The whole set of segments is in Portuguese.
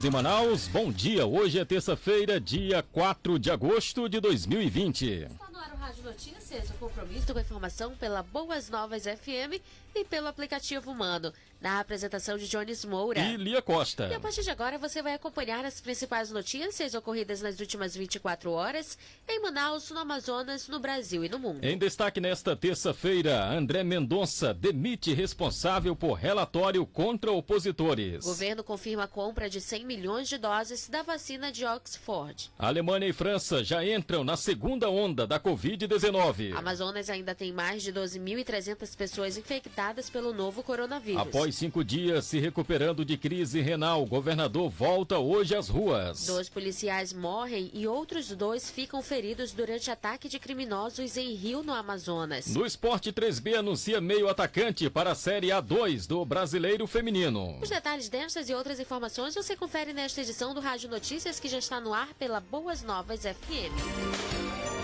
De Manaus, bom dia. Hoje é terça-feira, dia 4 de agosto de 2020. Está no ar o Rádio Notícias, o compromisso com a informação pela Boas Novas FM e pelo aplicativo Mano. Na apresentação de Jones Moura e Lia Costa. E a partir de agora você vai acompanhar as principais notícias ocorridas nas últimas 24 horas em Manaus, no Amazonas, no Brasil e no mundo. Em destaque nesta terça-feira, André Mendonça demite responsável por relatório contra opositores. O governo confirma a compra de 100 milhões de doses da vacina de Oxford. Alemanha e França já entram na segunda onda da Covid-19. Amazonas ainda tem mais de 12.300 pessoas infectadas pelo novo coronavírus. Após 5 dias se recuperando de crise renal, o governador volta hoje às ruas. 2 policiais morrem e outros 2 ficam feridos durante ataque de criminosos em Rio, no Amazonas. No esporte, 3B anuncia meio atacante para a Série A2 do Brasileiro Feminino. Os detalhes destas e outras informações você confere nesta edição do Rádio Notícias, que já está no ar pela Boas Novas FM.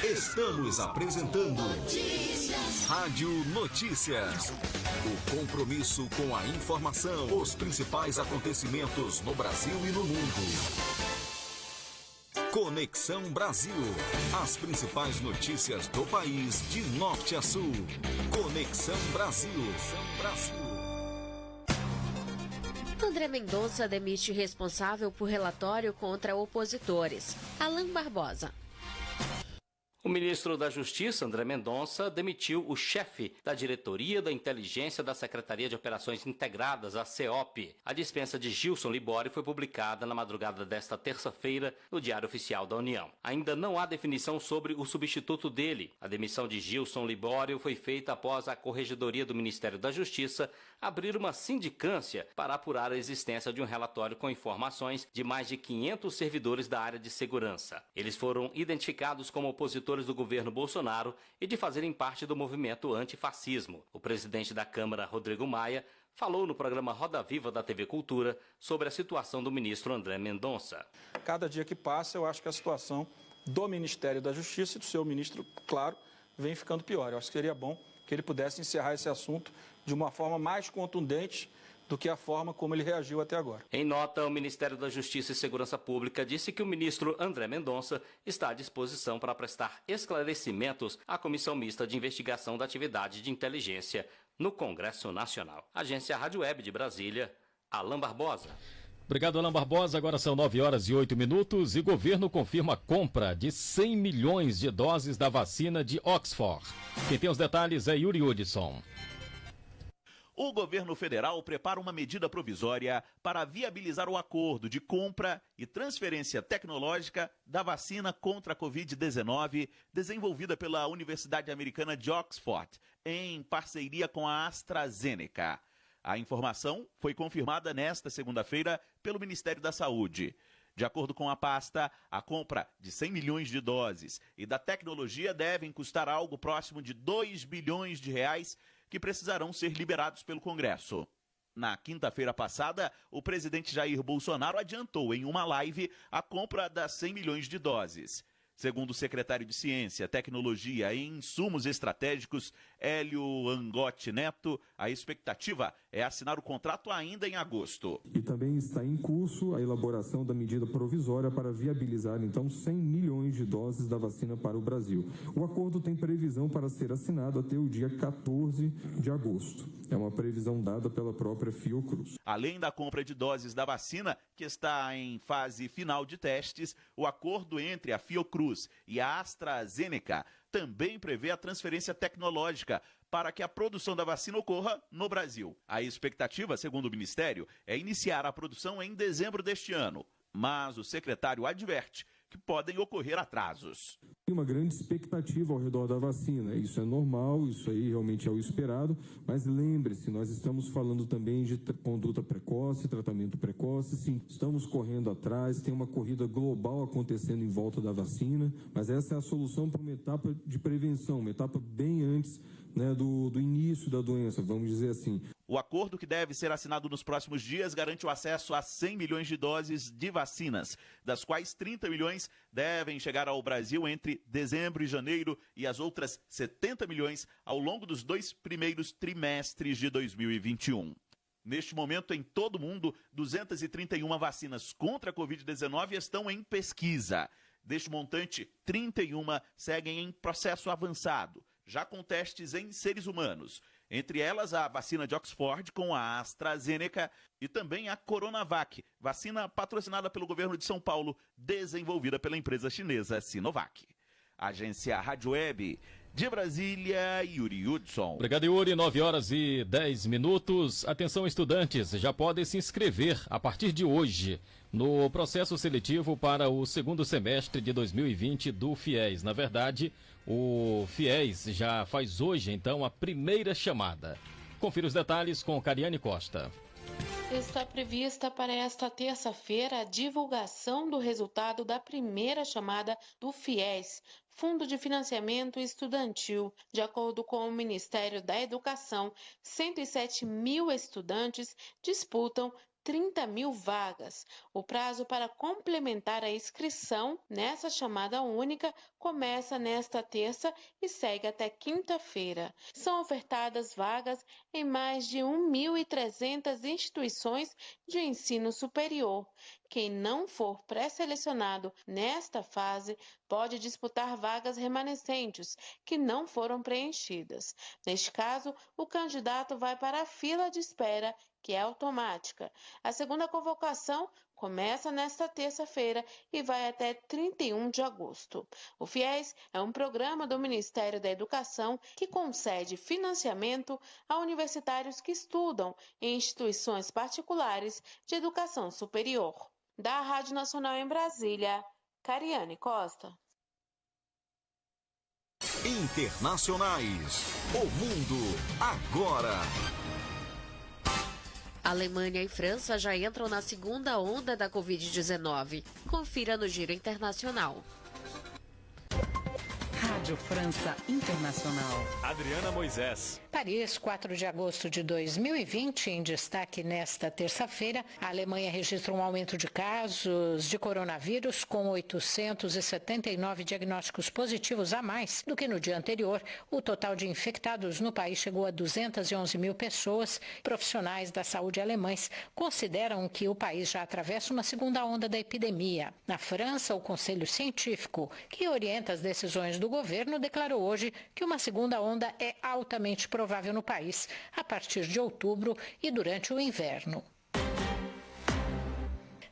Estamos apresentando Rádio Notícias. O compromisso com a informação, os principais acontecimentos no Brasil e no mundo. Conexão Brasil. As principais notícias do país de norte a sul. Conexão Brasil. André Mendonça demite responsável por relatório contra opositores. Alan Barbosa. O ministro da Justiça, André Mendonça, demitiu o chefe da Diretoria da Inteligência da Secretaria de Operações Integradas, a CEOP. A dispensa de Gilson Libório foi publicada na madrugada desta terça-feira no Diário Oficial da União. Ainda não há definição sobre o substituto dele. A demissão de Gilson Libório foi feita após a Corregedoria do Ministério da Justiça abrir uma sindicância para apurar a existência de um relatório com informações de mais de 500 servidores da área de segurança. Eles foram identificados como opositores do governo Bolsonaro e de fazerem parte do movimento antifascismo. O presidente da Câmara, Rodrigo Maia, falou no programa Roda Viva da TV Cultura sobre a situação do ministro André Mendonça. Cada dia que passa, eu acho que a situação do Ministério da Justiça e do seu ministro, claro, vem ficando pior. Eu acho que seria bom que ele pudesse encerrar esse assunto de uma forma mais contundente do que a forma como ele reagiu até agora. Em nota, o Ministério da Justiça e Segurança Pública disse que o ministro André Mendonça está à disposição para prestar esclarecimentos à Comissão Mista de Investigação da Atividade de Inteligência no Congresso Nacional. Agência Rádio Web de Brasília, Alan Barbosa. Obrigado, Alan Barbosa. Agora são 9h08 e governo confirma a compra de 100 milhões de doses da vacina de Oxford. Quem tem os detalhes é Yuri Hudson. O governo federal prepara uma medida provisória para viabilizar o acordo de compra e transferência tecnológica da vacina contra a Covid-19 desenvolvida pela Universidade Americana de Oxford, em parceria com a AstraZeneca. A informação foi confirmada nesta segunda-feira pelo Ministério da Saúde. De acordo com a pasta, a compra de 100 milhões de doses e da tecnologia devem custar algo próximo de 2 bilhões de reais, que precisarão ser liberados pelo Congresso. Na quinta-feira passada, o presidente Jair Bolsonaro adiantou em uma live a compra das 100 milhões de doses. Segundo o secretário de Ciência, Tecnologia e Insumos Estratégicos, Hélio Angotti Neto, a expectativa é assinar o contrato ainda em agosto. E também está em curso a elaboração da medida provisória para viabilizar, então, 100 milhões de doses da vacina para o Brasil. O acordo tem previsão para ser assinado até o dia 14 de agosto. É uma previsão dada pela própria Fiocruz. Além da compra de doses da vacina, que está em fase final de testes, o acordo entre a Fiocruz e a AstraZeneca também prevê a transferência tecnológica para que a produção da vacina ocorra no Brasil. A expectativa, segundo o Ministério, é iniciar a produção em dezembro deste ano. Mas o secretário adverte que podem ocorrer atrasos. Tem uma grande expectativa ao redor da vacina, isso é normal, isso aí realmente é o esperado, mas lembre-se, nós estamos falando também de conduta precoce, tratamento precoce, sim, estamos correndo atrás, tem uma corrida global acontecendo em volta da vacina, mas essa é a solução para uma etapa de prevenção, uma etapa bem antes, né, do início da doença, vamos dizer assim. O acordo, que deve ser assinado nos próximos dias, garante o acesso a 100 milhões de doses de vacinas, das quais 30 milhões devem chegar ao Brasil entre dezembro e janeiro e as outras 70 milhões ao longo dos 2 primeiros trimestres de 2021. Neste momento, em todo o mundo, 231 vacinas contra a Covid-19 estão em pesquisa. Deste montante, 31 seguem em processo avançado, já com testes em seres humanos. Entre elas, a vacina de Oxford com a AstraZeneca e também a Coronavac, vacina patrocinada pelo governo de São Paulo, desenvolvida pela empresa chinesa Sinovac. Agência Rádio Web de Brasília, Yuri Hudson. Obrigado, Yuri. 9h10. Atenção, estudantes, já podem se inscrever a partir de hoje no processo seletivo para o segundo semestre de 2020 do FIES. Na verdade, o FIES já faz hoje, então, a primeira chamada. Confira os detalhes com Cariane Costa. Está prevista para esta terça-feira a divulgação do resultado da primeira chamada do FIES, Fundo de Financiamento Estudantil. De acordo com o Ministério da Educação, 107 mil estudantes disputam 30 mil vagas. O prazo para complementar a inscrição nessa chamada única começa nesta terça e segue até quinta-feira. São ofertadas vagas em mais de 1.300 instituições de ensino superior. Quem não for pré-selecionado nesta fase pode disputar vagas remanescentes que não foram preenchidas. Neste caso, o candidato vai para a fila de espera, que é automática. A segunda convocação começa nesta terça-feira e vai até 31 de agosto. O FIES é um programa do Ministério da Educação que concede financiamento a universitários que estudam em instituições particulares de educação superior. Da Rádio Nacional em Brasília, Cariane Costa. Internacionais. O mundo agora. Alemanha e França já entram na segunda onda da Covid-19. Confira no Giro Internacional. Rádio França Internacional. Adriana Moisés. Paris, 4 de agosto de 2020, em destaque nesta terça-feira, a Alemanha registra um aumento de casos de coronavírus com 879 diagnósticos positivos a mais do que no dia anterior. O total de infectados no país chegou a 211 mil pessoas. Profissionais da saúde alemães consideram que o país já atravessa uma segunda onda da epidemia. Na França, o Conselho Científico, que orienta as decisões do governo, declarou hoje que uma segunda onda é altamente provável no país a partir de outubro e durante o inverno.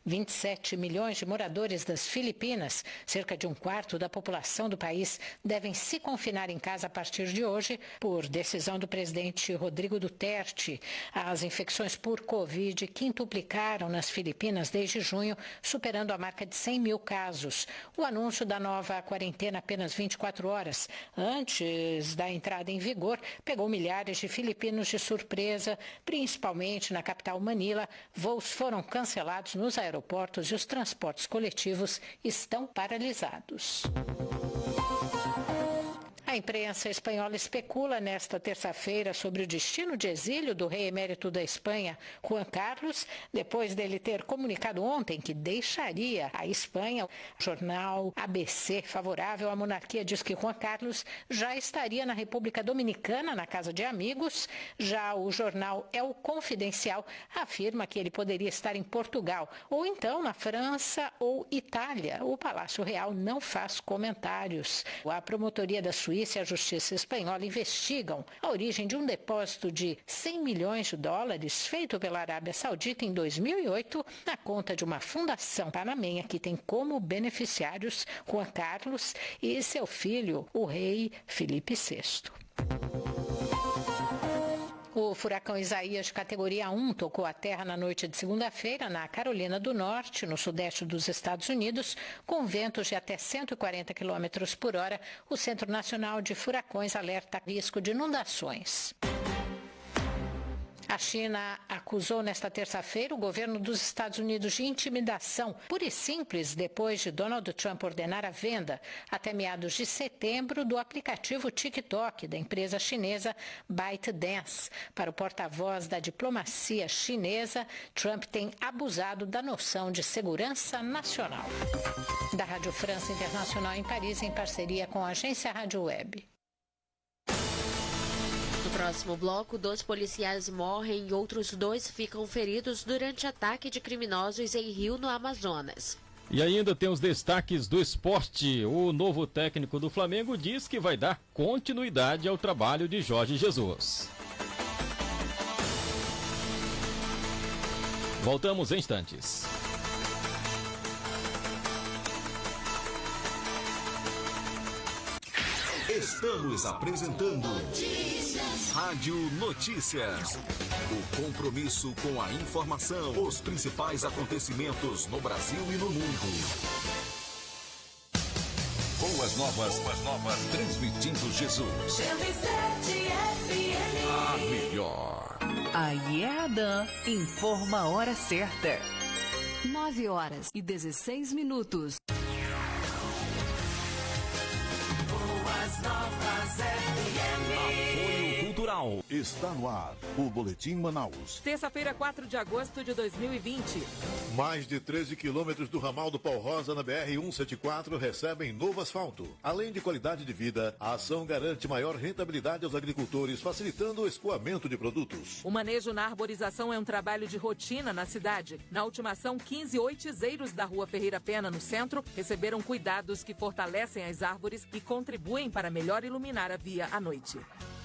27 milhões de moradores das Filipinas, cerca de um quarto da população do país, devem se confinar em casa a partir de hoje, por decisão do presidente Rodrigo Duterte. As infecções por Covid quintuplicaram nas Filipinas desde junho, superando a marca de 100 mil casos. O anúncio da nova quarentena apenas 24 horas antes da entrada em vigor pegou milhares de filipinos de surpresa, principalmente na capital Manila. Voos foram cancelados nos aeroportos e os transportes coletivos estão paralisados. A imprensa espanhola especula nesta terça-feira sobre o destino de exílio do rei emérito da Espanha, Juan Carlos, depois dele ter comunicado ontem que deixaria a Espanha. O jornal ABC, favorável à monarquia, diz que Juan Carlos já estaria na República Dominicana, na casa de amigos. Já o jornal El Confidencial afirma que ele poderia estar em Portugal, ou então na França ou Itália. O Palácio Real não faz comentários. A promotoria da Suíça e a Justiça Espanhola investigam a origem de um depósito de 100 milhões de dólares feito pela Arábia Saudita em 2008 na conta de uma fundação panamenha que tem como beneficiários Juan Carlos e seu filho, o rei Felipe VI. O furacão Isaías, de categoria 1, tocou a terra na noite de segunda-feira na Carolina do Norte, no sudeste dos Estados Unidos, com ventos de até 140 km por hora. O Centro Nacional de Furacões alerta risco de inundações. A China acusou nesta terça-feira o governo dos Estados Unidos de intimidação, pura e simples, depois de Donald Trump ordenar a venda, até meados de setembro, do aplicativo TikTok da empresa chinesa ByteDance. Para o porta-voz da diplomacia chinesa, Trump tem abusado da noção de segurança nacional. Da Rádio França Internacional em Paris, em parceria com a agência Rádio Web. No próximo bloco, 2 policiais morrem e outros 2 ficam feridos durante ataque de criminosos em Rio, no Amazonas. E ainda tem os destaques do esporte. O novo técnico do Flamengo diz que vai dar continuidade ao trabalho de Jorge Jesus. Voltamos em instantes. Estamos apresentando Rádio Notícias. O compromisso com a informação, os principais acontecimentos no Brasil e no mundo. Boas novas, transmitindo Jesus. 107 FM. A melhor. A Ieradan informa a hora certa. 9h16. Boas novas FM. Apoio Cultural. Está no ar o Boletim Manaus. Terça-feira, 4 de agosto de 2020. Mais de 13 quilômetros do ramal do Pau Rosa na BR-174 recebem novo asfalto. Além de qualidade de vida, a ação garante maior rentabilidade aos agricultores, facilitando o escoamento de produtos. O manejo na arborização é um trabalho de rotina na cidade. Na última ação, 15 oitizeiros da Rua Ferreira Pena, no centro, receberam cuidados que fortalecem as árvores e contribuem para melhor iluminar a via à noite.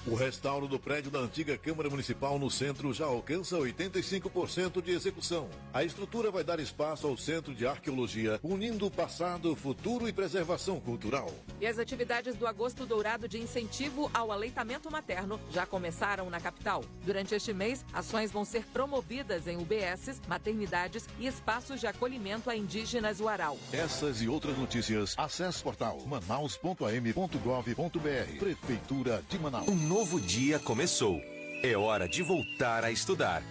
O restauro do prédio da antiga Câmara Municipal no centro já alcança 85% de execução. A estrutura vai dar espaço ao Centro de Arqueologia, unindo o passado, futuro e preservação cultural. E as atividades do Agosto Dourado de incentivo ao aleitamento materno já começaram na capital. Durante este mês, ações vão ser promovidas em UBSs, maternidades e espaços de acolhimento a indígenas Uarau. Essas e outras notícias, acesse o portal manaus.am.gov.br. Prefeitura de Manaus. Um novo dia começou. É hora de voltar a estudar.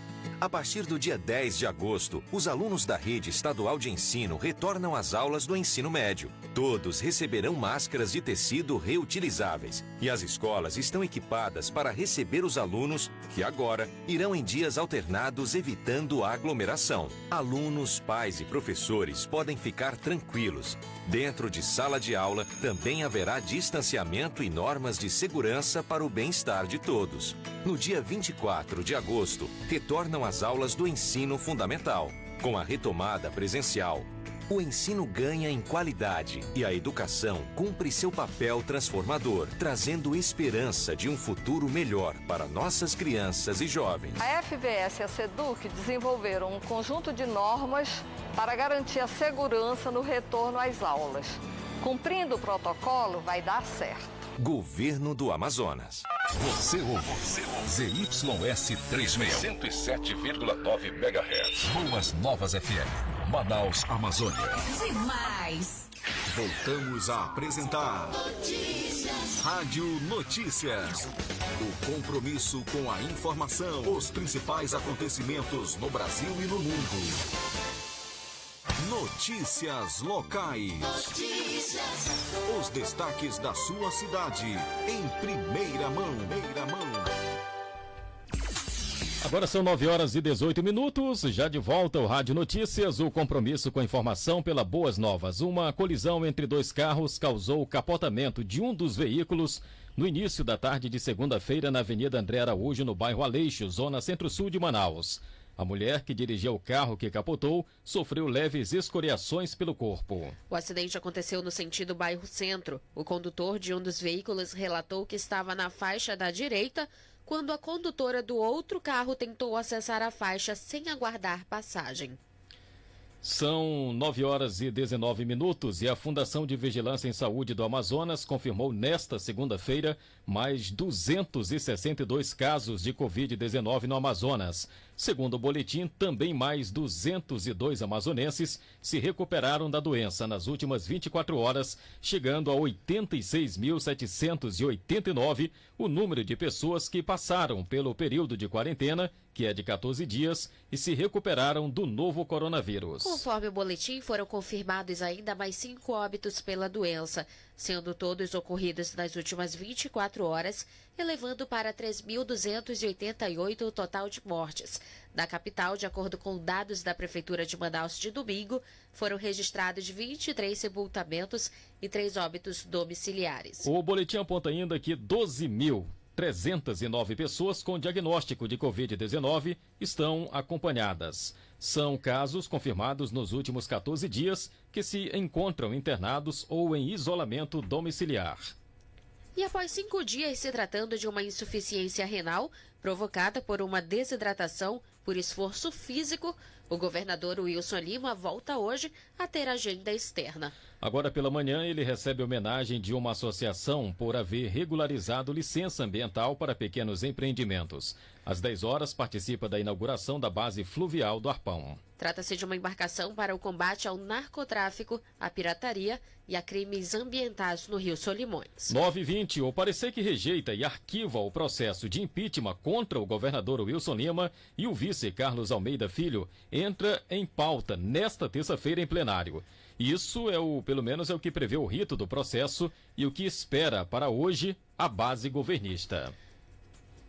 A partir do dia 10 de agosto, os alunos da Rede Estadual de Ensino retornam às aulas do ensino médio. Todos receberão máscaras de tecido reutilizáveis e as escolas estão equipadas para receber os alunos que agora irão em dias alternados, evitando a aglomeração. Alunos, pais e professores podem ficar tranquilos. Dentro de sala de aula também haverá distanciamento e normas de segurança para o bem-estar de todos. No dia 24 de agosto, retornam as aulas do ensino fundamental. Com a retomada presencial, o ensino ganha em qualidade e a educação cumpre seu papel transformador, trazendo esperança de um futuro melhor para nossas crianças e jovens. A FVS e a SEDUC desenvolveram um conjunto de normas para garantir a segurança no retorno às aulas. Cumprindo o protocolo, vai dar certo. Governo do Amazonas. Você ouve ZYS 36. 107,9 MHz. Boas Novas FM. Manaus, Amazônia. Demais. Voltamos a apresentar Rádio Notícias. O compromisso com a informação, os principais acontecimentos no Brasil e no mundo. Notícias locais. Os destaques da sua cidade em primeira mão. Agora são 9h18. Já de volta ao Rádio Notícias, o compromisso com a informação pela Boas Novas. Uma colisão entre 2 carros causou o capotamento de um dos veículos no início da tarde de segunda-feira na Avenida André Araújo, no bairro Aleixo, zona centro-sul de Manaus. A mulher que dirigia o carro que capotou sofreu leves escoriações pelo corpo. O acidente aconteceu no sentido bairro Centro. O condutor de um dos veículos relatou que estava na faixa da direita quando a condutora do outro carro tentou acessar a faixa sem aguardar passagem. São 9h19 e a Fundação de Vigilância em Saúde do Amazonas confirmou nesta segunda-feira mais 262 casos de Covid-19 no Amazonas. Segundo o boletim, também mais 202 amazonenses se recuperaram da doença nas últimas 24 horas, chegando a 86.789 o número de pessoas que passaram pelo período de quarentena, que é de 14 dias, e se recuperaram do novo coronavírus. Conforme o boletim, foram confirmados ainda mais 5 óbitos pela doença, sendo todos ocorridos nas últimas 24 horas, elevando para 3.288 o total de mortes. Na capital, de acordo com dados da Prefeitura de Manaus de domingo, foram registrados 23 sepultamentos e 3 óbitos domiciliares. O boletim aponta ainda que 12.309 pessoas com diagnóstico de Covid-19 estão acompanhadas. São casos confirmados nos últimos 14 dias que se encontram internados ou em isolamento domiciliar. E após 5 dias se tratando de uma insuficiência renal provocada por uma desidratação por esforço físico, o governador Wilson Lima volta hoje a ter agenda externa. Agora pela manhã ele recebe homenagem de uma associação por haver regularizado licença ambiental para pequenos empreendimentos. Às 10 horas participa da inauguração da base fluvial do Arpão. Trata-se de uma embarcação para o combate ao narcotráfico, à pirataria e a crimes ambientais no Rio Solimões. 9h20, o parecer que rejeita e arquiva o processo de impeachment contra o governador Wilson Lima e o vice Carlos Almeida Filho entra em pauta nesta terça-feira em plenário. Isso pelo menos é o que prevê o rito do processo e o que espera para hoje a base governista.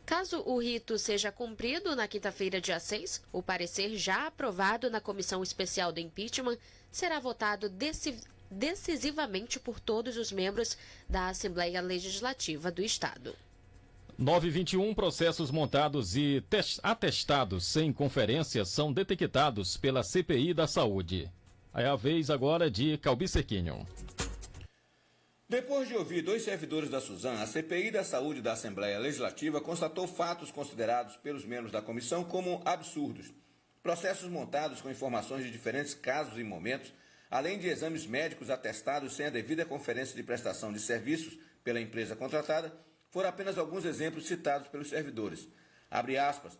Caso o rito seja cumprido na quinta-feira, dia 6, o parecer já aprovado na Comissão Especial do Impeachment será votado decisivamente por todos os membros da Assembleia Legislativa do Estado. 9h21, processos montados e atestados sem conferência são detectados pela CPI da Saúde. É a vez agora de Calbi Cerquinho. Depois de ouvir 2 servidores da Suzan, a CPI da Saúde da Assembleia Legislativa constatou fatos considerados pelos membros da comissão como absurdos. Processos montados com informações de diferentes casos e momentos, além de exames médicos atestados sem a devida conferência de prestação de serviços pela empresa contratada, foram apenas alguns exemplos citados pelos servidores. Abre aspas.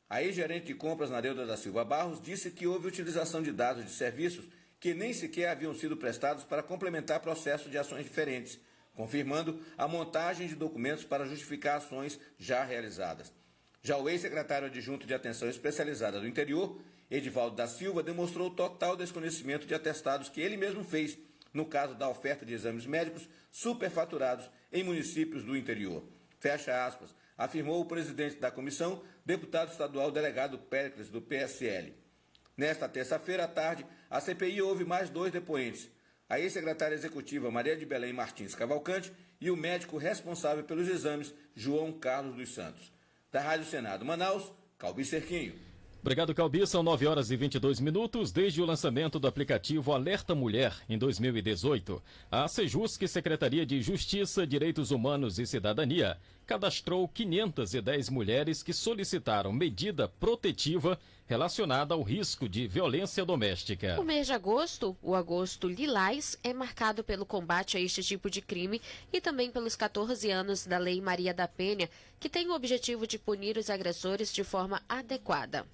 A ex-gerente de compras Nareuda da Silva Barros disse que houve utilização de dados de serviços que nem sequer haviam sido prestados para complementar processo de ações diferentes, confirmando a montagem de documentos para justificar ações já realizadas. Já o ex-secretário adjunto de Atenção Especializada do Interior, Edivaldo da Silva, demonstrou total desconhecimento de atestados que ele mesmo fez, no caso da oferta de exames médicos superfaturados em municípios do interior. Fecha aspas, afirmou o presidente da comissão, deputado estadual delegado Péricles, do PSL. Nesta terça-feira à tarde, a CPI ouve mais 2 depoentes, a ex-secretária executiva Maria de Belém Martins Cavalcante e o médico responsável pelos exames, João Carlos dos Santos. Da Rádio Senado Manaus, Calbi Cerquinho. Obrigado, Calbi. São 9h22. Desde o lançamento do aplicativo Alerta Mulher, em 2018, a Sejusc, Secretaria de Justiça, Direitos Humanos e Cidadania, cadastrou 510 mulheres que solicitaram medida protetiva relacionada ao risco de violência doméstica. O mês de agosto, o Agosto Lilás, é marcado pelo combate a este tipo de crime e também pelos 14 anos da Lei Maria da Penha, que tem o objetivo de punir os agressores de forma adequada.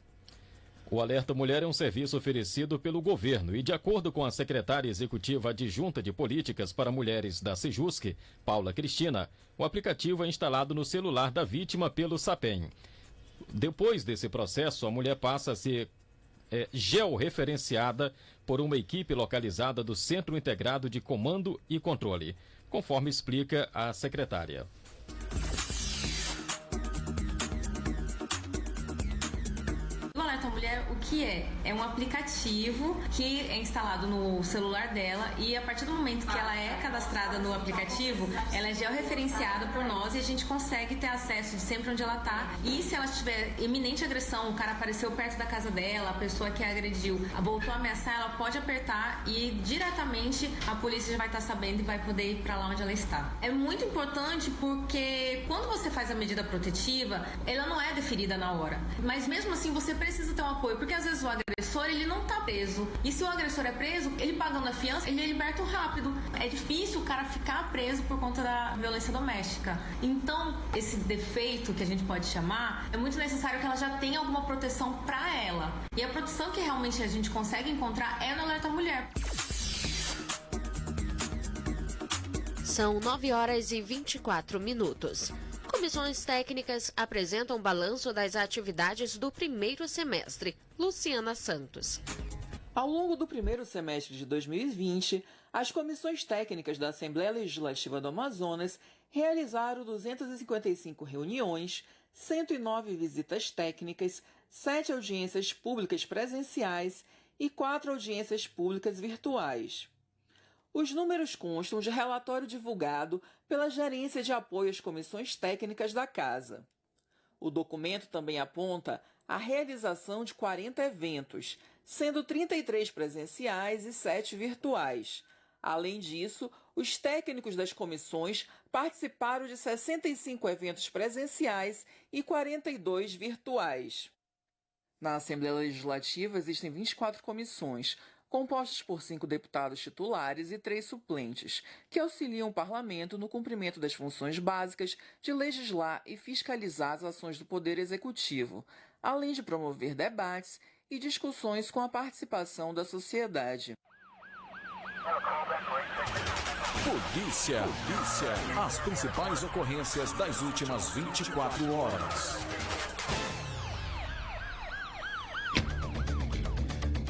O Alerta Mulher é um serviço oferecido pelo governo e, de acordo com a secretária executiva adjunta de Políticas para Mulheres da Sejusc, Paula Cristina, o aplicativo é instalado no celular da vítima pelo SAPEM. Depois desse processo, a mulher passa a ser georreferenciada por uma equipe localizada do Centro Integrado de Comando e Controle, conforme explica a secretária. Alerta Mulher, o que é? É um aplicativo que é instalado no celular dela e a partir do momento que ela é cadastrada no aplicativo, ela é georreferenciada por nós e a gente consegue ter acesso de sempre onde ela tá. E se ela tiver iminente agressão, o cara apareceu perto da casa dela, a pessoa que a agrediu voltou a ameaçar, ela pode apertar e diretamente a polícia já vai estar sabendo e vai poder ir para lá onde ela está. É muito importante porque quando você faz a medida protetiva, ela não é deferida na hora. Mas mesmo assim você precisa ter um apoio, porque às muitas vezes o agressor, ele não tá preso. E se o agressor é preso, ele pagando a fiança, ele é liberto rápido. É difícil o cara ficar preso por conta da violência doméstica. Então, esse defeito que a gente pode chamar, é muito necessário que ela já tenha alguma proteção para ela. E a proteção que realmente a gente consegue encontrar é no Alerta Mulher. São 9h24. Comissões técnicas apresentam balanço das atividades do primeiro semestre. Luciana Santos. Ao longo do primeiro semestre de 2020, as comissões técnicas da Assembleia Legislativa do Amazonas realizaram 255 reuniões, 109 visitas técnicas, 7 audiências públicas presenciais e 4 audiências públicas virtuais. Os números constam de relatório divulgado pela Gerência de Apoio às Comissões Técnicas da Casa. O documento também aponta a realização de 40 eventos, sendo 33 presenciais e 7 virtuais. Além disso, os técnicos das comissões participaram de 65 eventos presenciais e 42 virtuais. Na Assembleia Legislativa existem 24 comissões, compostas por 5 deputados titulares e 3 suplentes, que auxiliam o Parlamento no cumprimento das funções básicas de legislar e fiscalizar as ações do Poder Executivo, além de promover debates e discussões com a participação da sociedade. Polícia. As principais ocorrências das últimas 24 horas.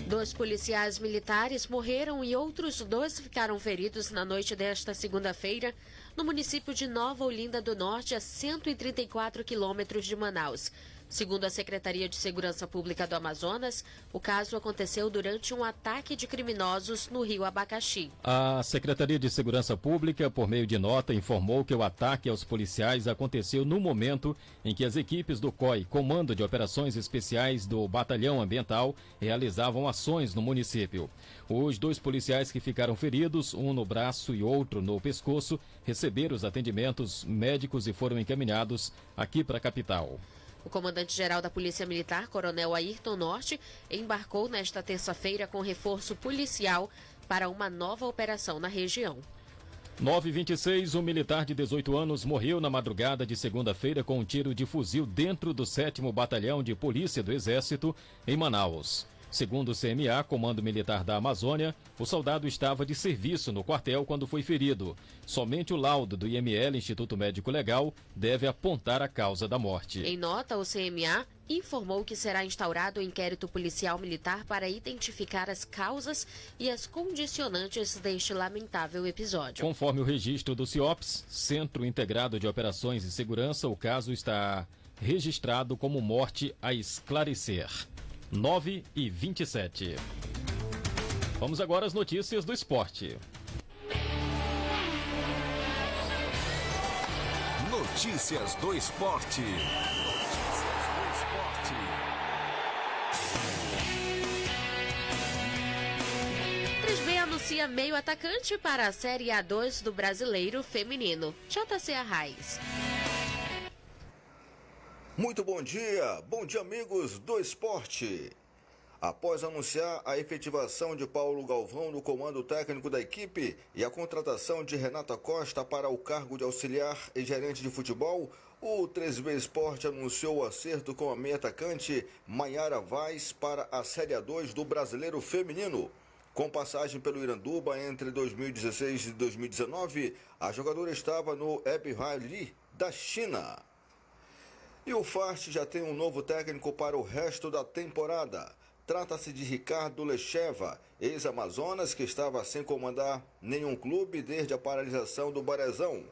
2 policiais militares morreram e outros 2 ficaram feridos na noite desta segunda-feira no município de Nova Olinda do Norte, a 134 quilômetros de Manaus. Segundo a Secretaria de Segurança Pública do Amazonas, o caso aconteceu durante um ataque de criminosos no Rio Abacaxi. A Secretaria de Segurança Pública, por meio de nota, informou que o ataque aos policiais aconteceu no momento em que as equipes do COI, Comando de Operações Especiais do Batalhão Ambiental, realizavam ações no município. Os 2 policiais que ficaram feridos, um no braço e outro no pescoço, receberam os atendimentos médicos e foram encaminhados aqui para a capital. O comandante-geral da Polícia Militar, Coronel Ayrton Norte, embarcou nesta terça-feira com reforço policial para uma nova operação na região. 9h26, um militar de 18 anos morreu na madrugada de segunda-feira com um tiro de fuzil dentro do 7º Batalhão de Polícia do Exército, em Manaus. Segundo o CMA, Comando Militar da Amazônia, o soldado estava de serviço no quartel quando foi ferido. Somente o laudo do IML, Instituto Médico Legal, deve apontar a causa da morte. Em nota, o CMA informou que será instaurado um inquérito policial militar para identificar as causas e as condicionantes deste lamentável episódio. Conforme o registro do CIOPS, Centro Integrado de Operações e Segurança, o caso está registrado como morte a esclarecer. 9h27. Vamos agora às notícias do esporte. Notícias do esporte. 3B anuncia meio atacante para a Série A2 do Brasileiro Feminino. JC Arraes. Muito bom dia amigos do esporte. Após anunciar a efetivação de Paulo Galvão no comando técnico da equipe e a contratação de Renata Costa para o cargo de auxiliar e gerente de futebol, o 3B Esporte anunciou o acerto com a meia atacante Maiara Vaz para a Série A2 do Brasileiro Feminino. Com passagem pelo Iranduba entre 2016 e 2019, a jogadora estava no Hebei Li da China. E o Fast já tem um novo técnico para o resto da temporada. Trata-se de Ricardo Lecheva, ex-Amazonas, que estava sem comandar nenhum clube desde a paralisação do Barezão.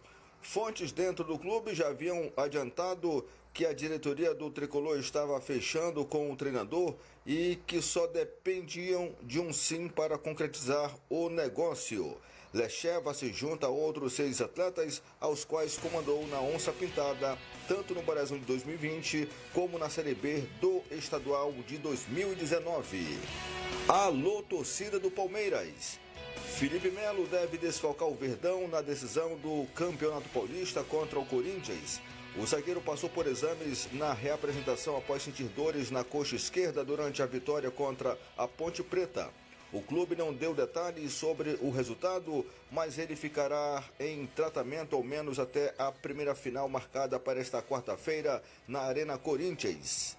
Fontes dentro do clube já haviam adiantado que a diretoria do Tricolor estava fechando com o treinador e que só dependiam de um sim para concretizar o negócio. Lecheva se junta a outros 6 atletas, aos quais comandou na Onça Pintada, tanto no Barezão de 2020, como na Série B do Estadual de 2019. Alô, torcida do Palmeiras! Felipe Melo deve desfalcar o Verdão na decisão do Campeonato Paulista contra o Corinthians. O zagueiro passou por exames na reapresentação após sentir dores na coxa esquerda durante a vitória contra a Ponte Preta. O clube não deu detalhes sobre o resultado, mas ele ficará em tratamento ao menos até a primeira final marcada para esta quarta-feira na Arena Corinthians.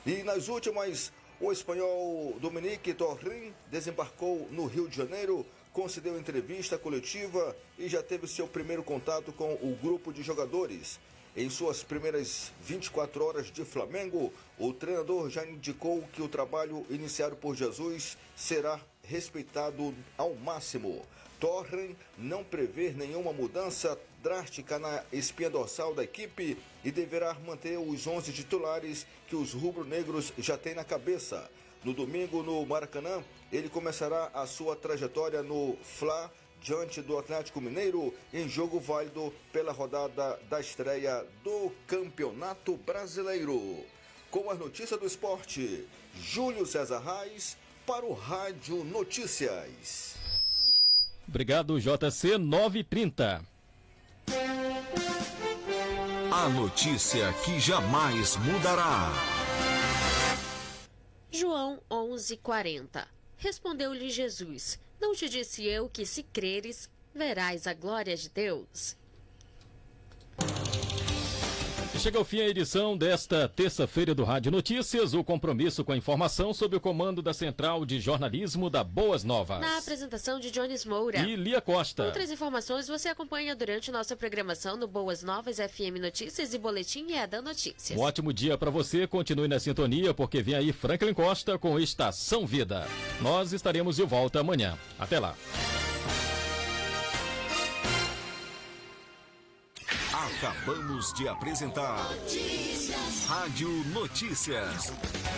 E nas últimas, o espanhol Dominique Torrin desembarcou no Rio de Janeiro, concedeu entrevista coletiva e já teve seu primeiro contato com o grupo de jogadores. Em suas primeiras 24 horas de Flamengo, o treinador já indicou que o trabalho iniciado por Jesus será respeitado ao máximo. Torren não prevê nenhuma mudança drástica na espinha dorsal da equipe e deverá manter os 11 titulares que os rubro-negros já têm na cabeça. No domingo, no Maracanã, ele começará a sua trajetória no Fla diante do Atlético Mineiro, em jogo válido pela rodada da estreia do Campeonato Brasileiro. Com as notícias do esporte, Júlio César Reis para o Rádio Notícias. Obrigado, JC, 9h30. A notícia que jamais mudará. João 11:40. Respondeu-lhe Jesus: Não te disse eu que, se creres, verás a glória de Deus? Chega ao fim a edição desta terça-feira do Rádio Notícias, o compromisso com a informação sob o comando da Central de Jornalismo da Boas Novas. Na apresentação de Jones Moura e Lia Costa. Outras informações você acompanha durante nossa programação no Boas Novas FM Notícias e Boletim EADAN Notícias. Um ótimo dia para você, continue na sintonia porque vem aí Franklin Costa com Estação Vida. Nós estaremos de volta amanhã. Até lá. Acabamos de apresentar Rádio Notícias.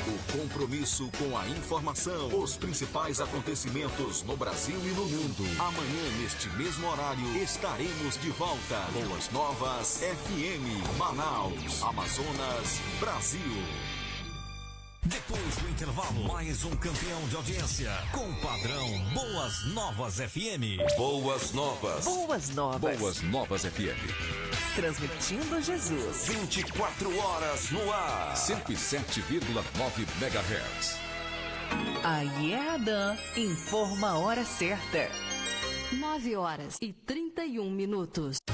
O compromisso com a informação, os principais acontecimentos no Brasil e no mundo. Amanhã, neste mesmo horário, estaremos de volta. Boas Novas FM, Manaus, Amazonas, Brasil. Depois do intervalo, mais um campeão de audiência com o padrão Boas Novas FM. Boas Novas. Boas Novas. Boas Novas FM. Transmitindo Jesus. 24 horas no ar. 107,9 MHz. A EADAN informa a hora certa. 9h31.